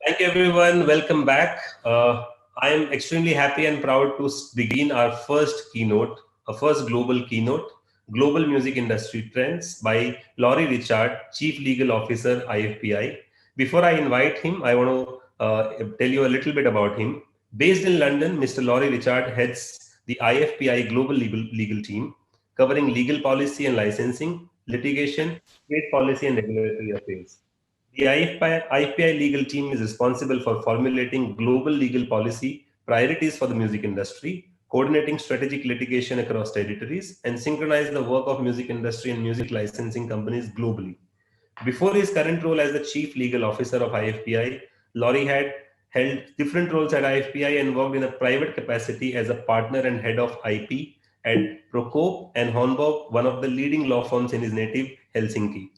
Thank you, everyone. Welcome back. I am extremely happy and proud to begin our first keynote, a first global keynote, Global Music Industry Trends by Lauri Rechadt, Chief Legal Officer, IFPI. Before I invite him, I want to tell you a little bit about him. Based in London, Mr. Lauri Rechadt heads the IFPI Global Legal Team, covering legal policy and licensing, litigation, trade policy, and regulatory affairs. The IFPI legal team is responsible for formulating global legal policy priorities for the music industry, coordinating strategic litigation across territories, and synchronize the work of music industry and music licensing companies globally. Before his current role as the Chief Legal Officer of IFPI, Laurie had held different roles at IFPI and worked in a private capacity as a partner and head of IP at Prokop and Hornborg, one of the leading law firms in his native Helsinki.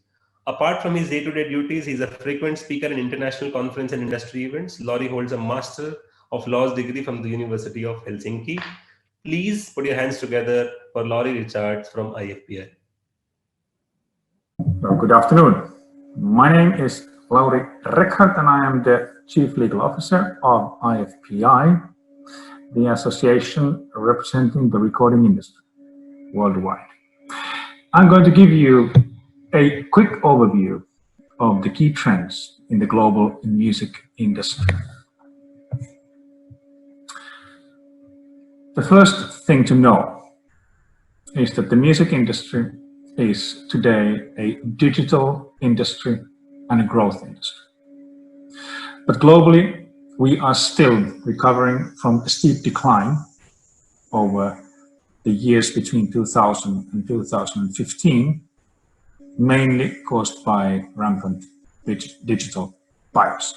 Apart from his day-to-day duties, he is a frequent speaker in international conference and industry events. Laurie holds a Master of Laws degree from the University of Helsinki. Please put your hands together for Laurie Richards from IFPI. Well, good afternoon. My name is Lauri Rechadt and I am the Chief Legal Officer of IFPI, the association representing the recording industry worldwide. I'm going to give you a quick overview of the key trends in the global music industry. The first thing to know is that the music industry is today a digital industry and a growth industry. But globally, we are still recovering from a steep decline over the years between 2000 and 2015, mainly caused by rampant digital buyers.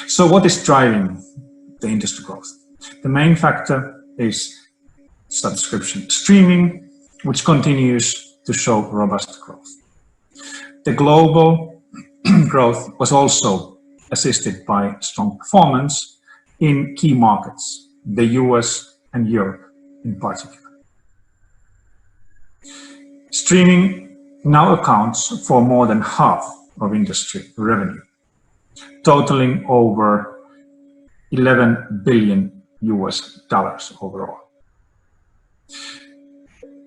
So what is driving the industry growth? The main factor is subscription streaming, which continues to show robust growth. The global growth was also assisted by strong performance in key markets, the US and Europe in particular. Streaming now accounts for more than half of industry revenue, totaling over $11 billion overall.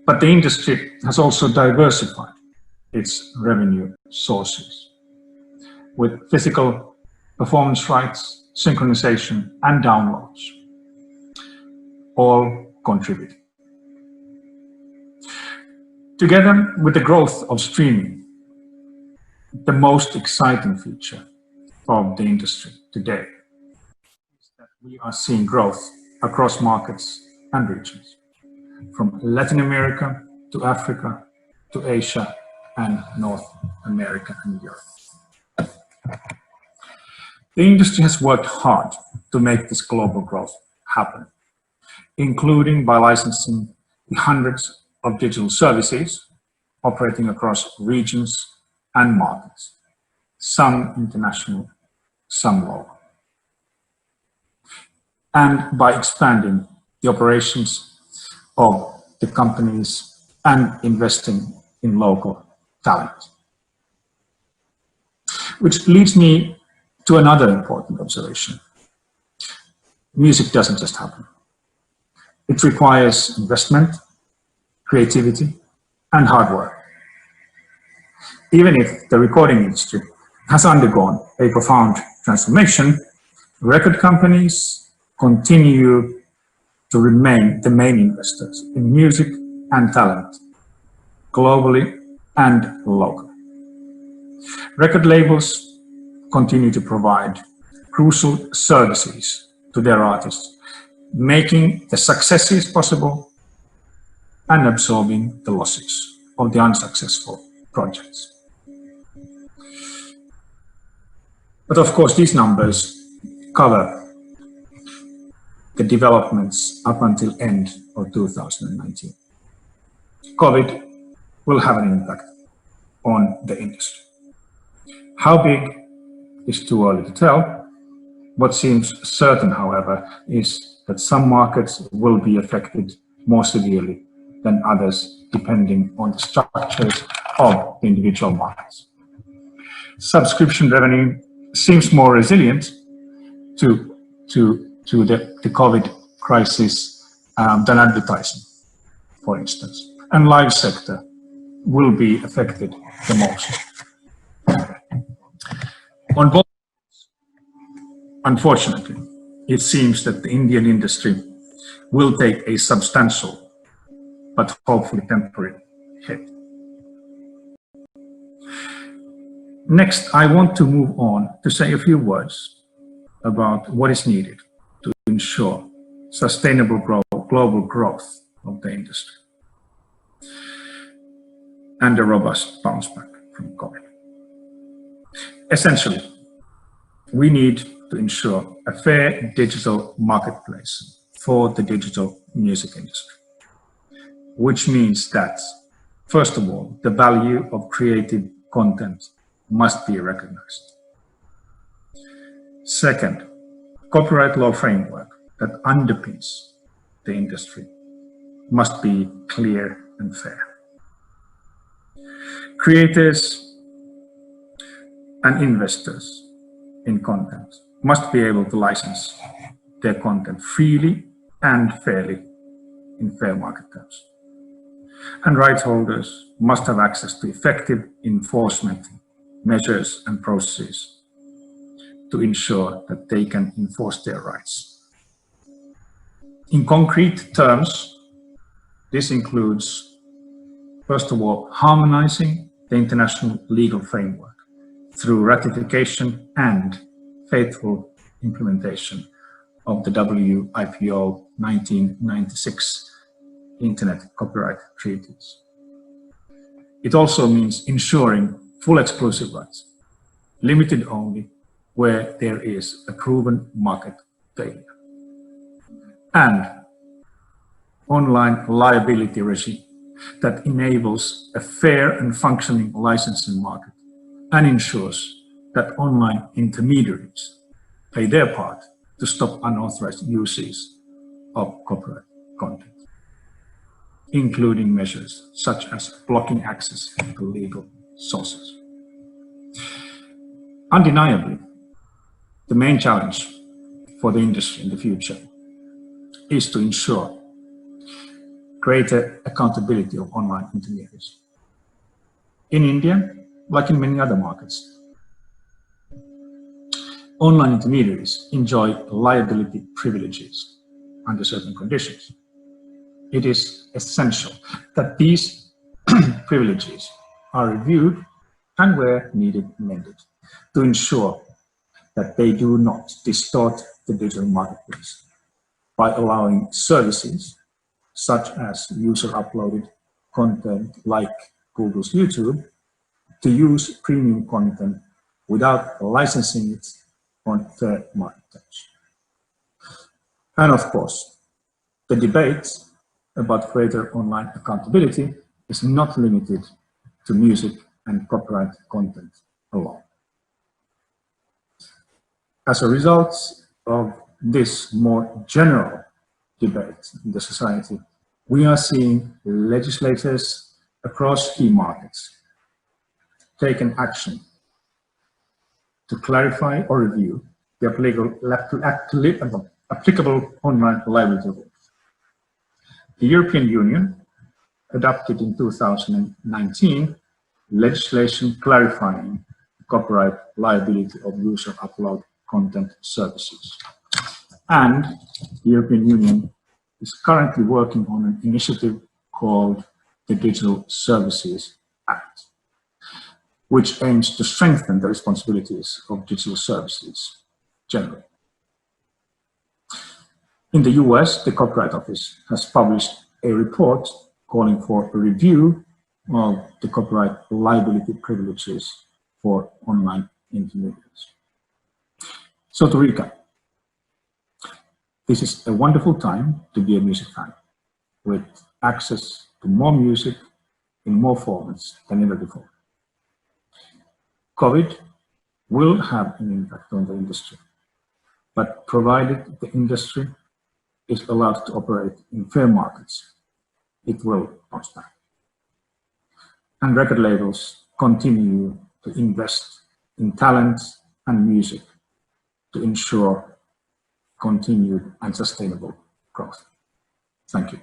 But the industry has also diversified its revenue sources, with physical performance rights, synchronization, and downloads all contributing. Together with the growth of streaming, the most exciting feature of the industry today is that we are seeing growth across markets and regions, from Latin America to Africa to Asia and North America and Europe. The industry has worked hard to make this global growth happen, including by licensing the hundreds of digital services operating across regions and markets, some international, some local, and by expanding the operations of the companies and investing in local talent. Which leads me to another important observation. Music doesn't just happen. It requires investment, creativity, and hard work. Even if the recording industry has undergone a profound transformation, record companies continue to remain the main investors in music and talent, globally and locally. Record labels continue to provide crucial services to their artists, making the successes possible and absorbing the losses of the unsuccessful projects. But of course, these numbers cover the developments up until end of 2019. COVID will have an impact on the industry. How big is too early to tell. What seems certain, however, is that some markets will be affected more severely than others, depending on the structures of the individual markets. Subscription revenue seems more resilient to the COVID crisis than advertising, for instance. And live sector will be affected the most. On both, unfortunately, it seems that the Indian industry will take a substantial but hopefully temporary hit. Next, I want to move on to say a few words about what is needed to ensure sustainable global growth of the industry and a robust bounce back from COVID. Essentially, we need to ensure a fair digital marketplace for the digital music industry, which means that, first of all, the value of creative content must be recognized. Second, copyright law framework that underpins the industry must be clear and fair. Creators and investors in content must be able to license their content freely and fairly in fair market terms. And rights holders must have access to effective enforcement measures and processes to ensure that they can enforce their rights. In concrete terms, this includes, first of all, harmonizing the international legal framework through ratification and faithful implementation of the WIPO 1996 Internet Copyright Treaties. It also means ensuring full exclusive rights, limited only where there is a proven market failure, and online liability regime that enables a fair and functioning licensing market and ensures that online intermediaries play their part to stop unauthorized uses of copyright content, including measures such as blocking access to legal sources. Undeniably, the main challenge for the industry in the future is to ensure greater accountability of online intermediaries. In India, like in many other markets, online intermediaries enjoy liability privileges under certain conditions. It is essential that these privileges are reviewed and, where needed, amended to ensure that they do not distort the digital marketplace by allowing services such as user-uploaded content like Google's YouTube to use premium content without licensing it on fair market terms. And of course, the debate about greater online accountability is not limited to music and copyright content alone. As a result of this more general debate in the society, we are seeing legislators across key markets taking action to clarify or review the applicable online liability rules. The European Union adopted in 2019 legislation clarifying the copyright liability of user upload content services. And the European Union is currently working on an initiative called the Digital Services Act, which aims to strengthen the responsibilities of digital services generally. In the US, the Copyright Office has published a report calling for a review of the copyright liability privileges for online intermediaries. So to recap, this is a wonderful time to be a music fan, with access to more music in more formats than ever before. COVID will have an impact on the industry, but provided the industry is allowed to operate in fair markets, it will bounce back. And record labels continue to invest in talent and music to ensure continued and sustainable growth. Thank you.